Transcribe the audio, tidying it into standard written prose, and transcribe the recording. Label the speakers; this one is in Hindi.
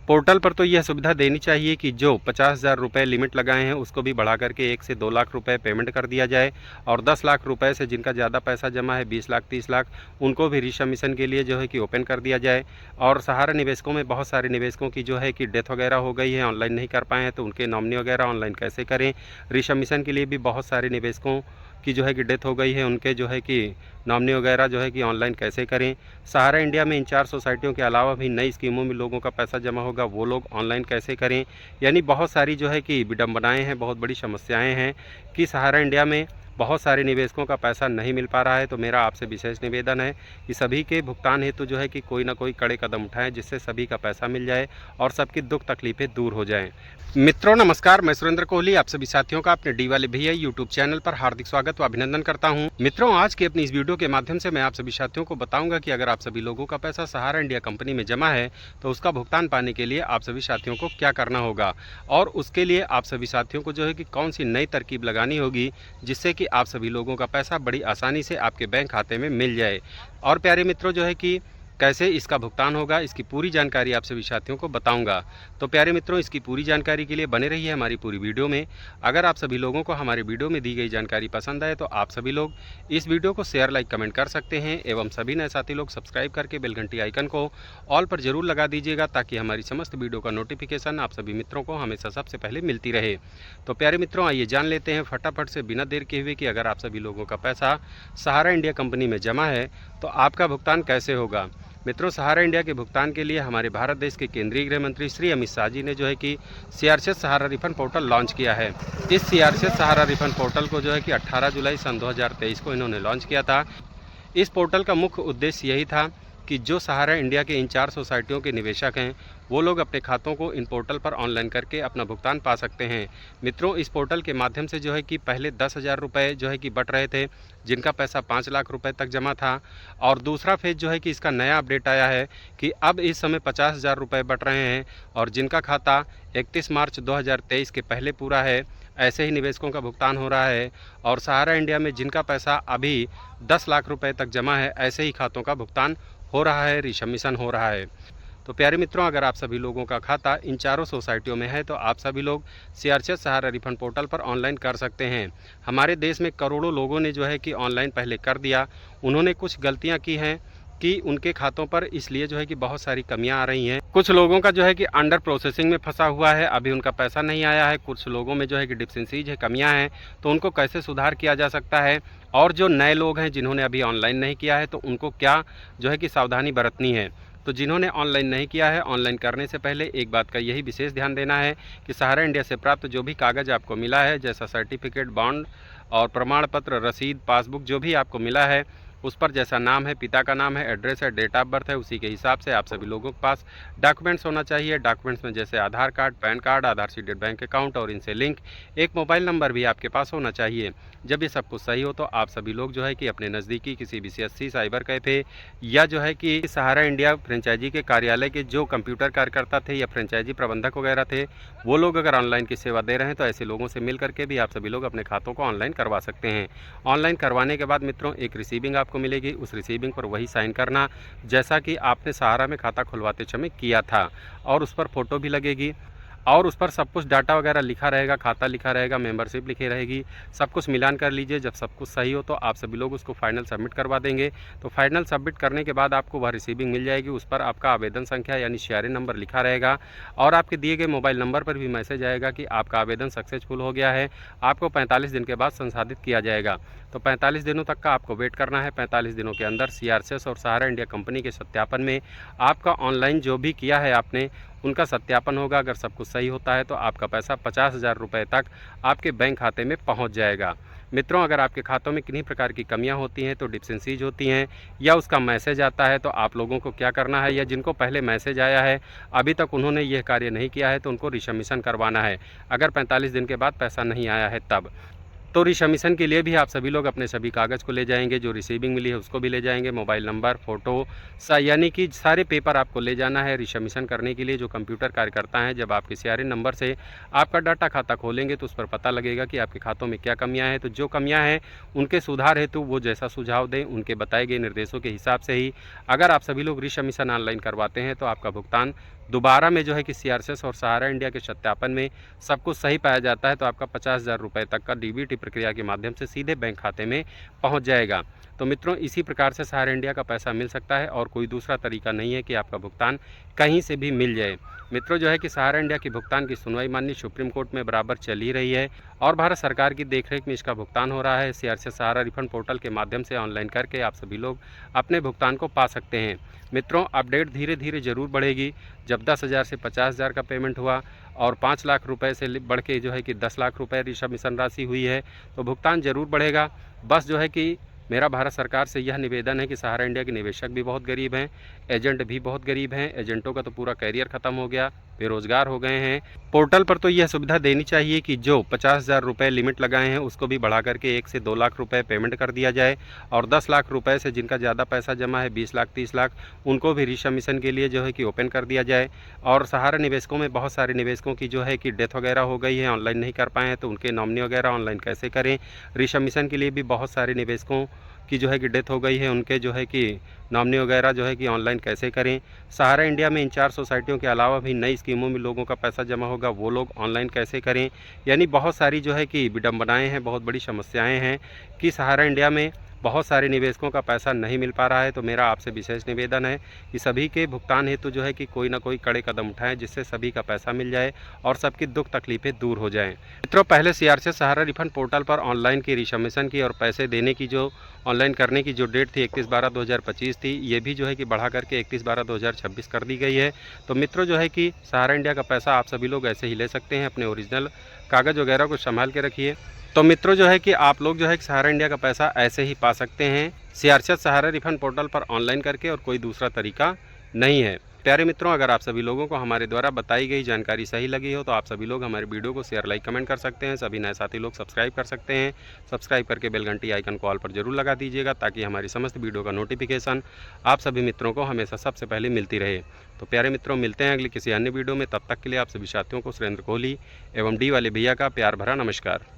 Speaker 1: पोर्टल पर तो यह सुविधा देनी चाहिए कि जो 50,000 रुपये लिमिट लगाए हैं उसको भी बढ़ा करके 1 से 2 लाख रुपए पेमेंट कर दिया जाए, और 10 लाख रुपए से जिनका ज़्यादा पैसा जमा है 20 लाख 30 लाख उनको भी रिसम्मिशन के लिए जो है कि ओपन कर दिया जाए। और सहारा निवेशकों में बहुत सारे निवेशकों की जो है कि डेथ वगैरह हो गई है, ऑनलाइन नहीं कर पाए हैं, तो उनके नॉमिनी वगैरह ऑनलाइन कैसे करें। रिसम्मिशन के लिए भी बहुत सारे निवेशकों की जो है कि डेथ हो गई है, उनके जो है कि नॉमिनी वगैरह जो है कि ऑनलाइन कैसे करें। सहारा इंडिया में इन 4 सोसाइटियों के अलावा भी नई स्कीमों में लोगों का पैसा जमा होगा, वो लोग ऑनलाइन कैसे करें। यानी बहुत सारी जो है कि विडंबनाएं हैं, बहुत बड़ी समस्याएं हैं कि सहारा इंडिया में बहुत सारे निवेशकों का पैसा नहीं मिल पा रहा है। तो मेरा आपसे विशेष निवेदन है कि सभी के भुगतान हेतु जो है कि कोई ना कोई कड़े कदम उठाएं, जिससे सभी का पैसा मिल जाए और सबकी दुख तकलीफें दूर हो जाएं। मित्रों नमस्कार, मैं सुरेंद्र कोहली आप सभी साथियों का अपने डी वाले भैया यूट्यूब चैनल पर हार्दिक स्वागत व अभिनंदन करता हूं। मित्रों, आज की अपनी इस वीडियो के माध्यम से मैं आप सभी साथियों को बताऊंगा कि अगर आप सभी लोगों का पैसा सहारा इंडिया कंपनी में जमा है तो उसका भुगतान पाने के लिए आप सभी साथियों को क्या करना होगा, और उसके लिए आप सभी साथियों को जो है कि कौन सी नई तरकीब लगानी होगी जिससे कि आप सभी लोगों का पैसा बड़ी आसानी से आपके बैंक खाते में मिल जाए। और प्यारे मित्रों, जो है कि कैसे इसका भुगतान होगा, इसकी पूरी जानकारी आप सभी साथियों को बताऊंगा। तो प्यारे मित्रों, इसकी पूरी जानकारी के लिए बने रहिए हमारी पूरी वीडियो में। अगर आप सभी लोगों को हमारे वीडियो में दी गई जानकारी पसंद आए तो आप सभी लोग इस वीडियो को शेयर लाइक कमेंट कर सकते हैं, एवं सभी नए साथी लोग सब्सक्राइब करके बेल घंटी आइकन को ऑल पर जरूर लगा दीजिएगा, ताकि हमारी समस्त वीडियो का नोटिफिकेशन आप सभी मित्रों को हमेशा सबसे पहले मिलती रहे। तो प्यारे मित्रों, आइए जान लेते हैं फटाफट से बिना देर के हुए कि अगर आप सभी लोगों का पैसा सहारा इंडिया कंपनी में जमा है तो आपका भुगतान कैसे होगा। मित्रों, सहारा इंडिया के भुगतान के लिए हमारे भारत देश के केंद्रीय गृह मंत्री श्री अमित शाह जी ने जो है कि सीआरसीएस सहारा रिफंड पोर्टल लॉन्च किया है। इस सीआरसीएस सहारा रिफंड पोर्टल को जो है कि 18 जुलाई सन 2023 को इन्होंने लॉन्च किया था। इस पोर्टल का मुख्य उद्देश्य यही था कि जो सहारा इंडिया के इन 4 सोसाइटियों के निवेशक हैं वो लोग अपने खातों को इन पोर्टल पर ऑनलाइन करके अपना भुगतान पा सकते हैं। मित्रों, इस पोर्टल के माध्यम से जो है कि पहले 10,000 रुपये जो है कि बट रहे थे, जिनका पैसा 5 लाख रुपए तक जमा था। और दूसरा फेज जो है कि इसका नया अपडेट आया है कि अब इस समय 50,000 रुपये बट रहे हैं, और जिनका खाता 31 मार्च 2023 के पहले पूरा है, ऐसे ही निवेशकों का भुगतान हो रहा है। और सहारा इंडिया में जिनका पैसा अभी 10 लाख रुपए तक जमा है, ऐसे ही खातों का भुगतान हो रहा है, रिसम्मिशन हो रहा है। तो प्यारे मित्रों, अगर आप सभी लोगों का खाता इन 4 सोसाइटियों में है तो आप सभी लोग सीआरसीएस सहारा रिफंड पोर्टल पर ऑनलाइन कर सकते हैं। हमारे देश में करोड़ों लोगों ने जो है कि ऑनलाइन पहले कर दिया। उन्होंने कुछ गलतियां की हैं कि उनके खातों पर इसलिए जो है कि बहुत सारी कमियां आ रही हैं। कुछ लोगों का जो है कि अंडर प्रोसेसिंग में फंसा हुआ है, अभी उनका पैसा नहीं आया है। कुछ लोगों में जो है कि डिफिशिएंसीज है, कमियां हैं, तो उनको कैसे सुधार किया जा सकता है। और जो नए लोग हैं जिन्होंने अभी ऑनलाइन नहीं किया है तो उनको क्या जो है कि सावधानी बरतनी है। तो जिन्होंने ऑनलाइन नहीं किया है, ऑनलाइन करने से पहले एक बात का यही विशेष ध्यान देना है कि सहारा इंडिया से प्राप्त जो भी कागज़ आपको मिला है, जैसा सर्टिफिकेट, बॉन्ड और प्रमाण पत्र, रसीद, पासबुक जो भी आपको मिला है, उस पर जैसा नाम है, पिता का नाम है, एड्रेस है, डेट ऑफ बर्थ है, उसी के हिसाब से आप सभी लोगों के पास डॉक्यूमेंट्स होना चाहिए। डॉक्यूमेंट्स में जैसे आधार कार्ड, पैन कार्ड, आधार सीडेड बैंक अकाउंट और इनसे लिंक एक मोबाइल नंबर भी आपके पास होना चाहिए। जब ये सब कुछ सही हो तो आप सभी लोग जो है कि अपने नज़दीकी किसी भी सीएससी, साइबर कैफ़े या जो है कि सहारा इंडिया फ्रेंचाइजी के कार्यालय के जो कंप्यूटर कार्यकर्ता थे या फ्रेंचाइजी प्रबंधक वगैरह थे, वो लोग अगर ऑनलाइन की सेवा दे रहे हैं तो ऐसे लोगों से मिल करके भी आप सभी लोग अपने खातों को ऑनलाइन करवा सकते हैं। ऑनलाइन करवाने के बाद मित्रों एक रिसीविंग आपको मिलेगी, उस रिसीविंग पर वही साइन करना जैसा कि आपने सहारा में खाता खुलवाते समय किया था, और उस पर फ़ोटो भी लगेगी और उस पर सब कुछ डाटा वगैरह लिखा रहेगा, खाता लिखा रहेगा, मेंबरशिप लिखी रहेगी। सब कुछ मिलान कर लीजिए। जब सब कुछ सही हो तो आप सभी लोग उसको फाइनल सबमिट करवा देंगे। तो फाइनल सबमिट करने के बाद आपको वह रिसीविंग मिल जाएगी। उस पर आपका आवेदन संख्या यानी शेयरिंग नंबर लिखा रहेगा, और आपके दिए गए मोबाइल नंबर पर भी मैसेज आएगा कि आपका आवेदन सक्सेसफुल हो गया है। आपको 45 दिन के बाद संसाधित किया जाएगा। तो 45 दिनों तक का आपको वेट करना है। 45 दिनों के अंदर सीआरसीएस और सहारा इंडिया कंपनी के सत्यापन में आपका ऑनलाइन जो भी किया है आपने, उनका सत्यापन होगा। अगर सब कुछ सही होता है तो आपका पैसा 50,000 रुपये तक आपके बैंक खाते में पहुंच जाएगा। मित्रों, अगर आपके खातों में किन्हीं प्रकार की कमियां होती हैं, तो डिफिशिएंसीज होती हैं या उसका मैसेज आता है, तो आप लोगों को क्या करना है, या जिनको पहले मैसेज आया है अभी तक उन्होंने यह कार्य नहीं किया है तो उनको रिसम्मिशन करवाना है। अगर 45 दिन के बाद पैसा नहीं आया है तब तो रिसम्मिशन के लिए भी आप सभी लोग अपने सभी कागज़ को ले जाएंगे, जो रिसीविंग मिली है उसको भी ले जाएंगे, मोबाइल नंबर, फ़ोटो यानी कि सारे पेपर आपको ले जाना है रिसम्मिशन करने के लिए। जो कंप्यूटर कार्यकर्ता हैं, जब आपके सीआरएन नंबर से आपका डाटा खाता खोलेंगे तो उस पर पता लगेगा कि आपके खातों में क्या कमियां हैं। तो जो कमियां हैं उनके सुधार हेतु वो जैसा सुझाव दें, उनके बताए गए निर्देशों के हिसाब से ही अगर आप सभी लोग रिसम्मिशन ऑनलाइन करवाते हैं तो आपका भुगतान दोबारा में जो है कि सीआरएस और सहारा इंडिया के सत्यापन में सब कुछ सही पाया जाता है तो आपका 50,000 रुपये तक का डीबीटी प्रक्रिया के माध्यम से सीधे बैंक खाते में पहुंच जाएगा। तो मित्रों, इसी प्रकार से सहारा इंडिया का पैसा मिल सकता है और कोई दूसरा तरीका नहीं है कि आपका भुगतान कहीं से भी मिल जाए। मित्रों, जो है कि सहारा इंडिया की भुगतान की सुनवाई माननीय सुप्रीम कोर्ट में बराबर चल ही रही है और भारत सरकार की देखरेख में इसका भुगतान हो रहा है। सीआरएस सहारा रिफंड पोर्टल के माध्यम से ऑनलाइन करके आप सभी लोग अपने भुगतान को पा सकते हैं। मित्रों, अपडेट धीरे धीरे ज़रूर बढ़ेगी। जब 10,000 से 50,000 का पेमेंट हुआ और 5 लाख रुपए से बढ़ के जो है कि 10 लाख रुपए रिसमिशन राशि हुई है तो भुगतान ज़रूर बढ़ेगा। बस जो है कि मेरा भारत सरकार से यह निवेदन है कि सहारा इंडिया के निवेशक भी बहुत गरीब हैं, एजेंट भी बहुत गरीब हैं, एजेंटों का तो पूरा कैरियर ख़त्म हो गया, बेरोज़गार हो गए हैं। पोर्टल पर तो यह सुविधा देनी चाहिए कि जो 50,000 रुपये लिमिट लगाए हैं उसको भी बढ़ा करके 1 से 2 लाख रुपए पेमेंट कर दिया जाए और 10 लाख रुपए से जिनका ज़्यादा पैसा जमा है 20 लाख 30 लाख उनको भी रिसमिशन के लिए जो है कि ओपन कर दिया जाए। और सहारा निवेशकों में बहुत सारे निवेशकों की जो है कि डेथ वगैरह हो गई है, ऑनलाइन नहीं कर पाए हैं, तो उनके नॉमिनी वगैरह ऑनलाइन कैसे करें। रिसमिशन के लिए भी बहुत सारे निवेशकों की जो है कि डेथ हो गई है, उनके जो है कि नॉमिनी वगैरह जो है कि ऑनलाइन कैसे करें। सहारा इंडिया में इन 4 सोसाइटियों के अलावा भी नई स्कीमों में लोगों का पैसा जमा होगा, वो लोग ऑनलाइन कैसे करें। यानी बहुत सारी जो है कि विडंबनाएं हैं, बहुत बड़ी समस्याएं हैं कि सहारा इंडिया में बहुत सारे निवेशकों का पैसा नहीं मिल पा रहा है। तो मेरा आपसे विशेष निवेदन है कि सभी के भुगतान हेतु जो है कि कोई ना कोई कड़े कदम उठाएं जिससे सभी का पैसा मिल जाए और सबकी दुख तकलीफें दूर हो जाएं। मित्रों, पहले सीआरएस सहारा रिफंड पोर्टल पर ऑनलाइन की रिसमिशन की और पैसे देने की जो ऑनलाइन करने की जो डेट थी 31/12/2025 थी, ये भी जो है कि बढ़ा करके 31/12/2026 कर दी गई है। तो मित्रों, जो है कि सहारा इंडिया का पैसा आप सभी लोग ऐसे ही ले सकते हैं। अपने ओरिजिनल कागज़ वगैरह को संभाल के रखिए। तो मित्रों, जो है कि आप लोग जो है कि सहारा इंडिया का पैसा ऐसे ही पा सकते हैं सीआरएस सहारा रिफंड पोर्टल पर ऑनलाइन करके, और कोई दूसरा तरीका नहीं है। प्यारे मित्रों, अगर आप सभी लोगों को हमारे द्वारा बताई गई जानकारी सही लगी हो तो आप सभी लोग हमारे वीडियो को शेयर लाइक कमेंट कर सकते हैं। सभी नए साथी लोग सब्सक्राइब कर सकते हैं। सब्सक्राइब करके बेल घंटी आइकन को ऑल पर जरूर लगा दीजिएगा ताकि हमारी समस्त वीडियो का नोटिफिकेशन आप सभी मित्रों को हमेशा सबसे पहले मिलती रहे। तो प्यारे मित्रों, मिलते हैं अगली किसी अन्य वीडियो में। तब तक के लिए आप सभी साथियों को सुरेंद्र कोहली एवं डी वाले भैया का प्यार भरा नमस्कार।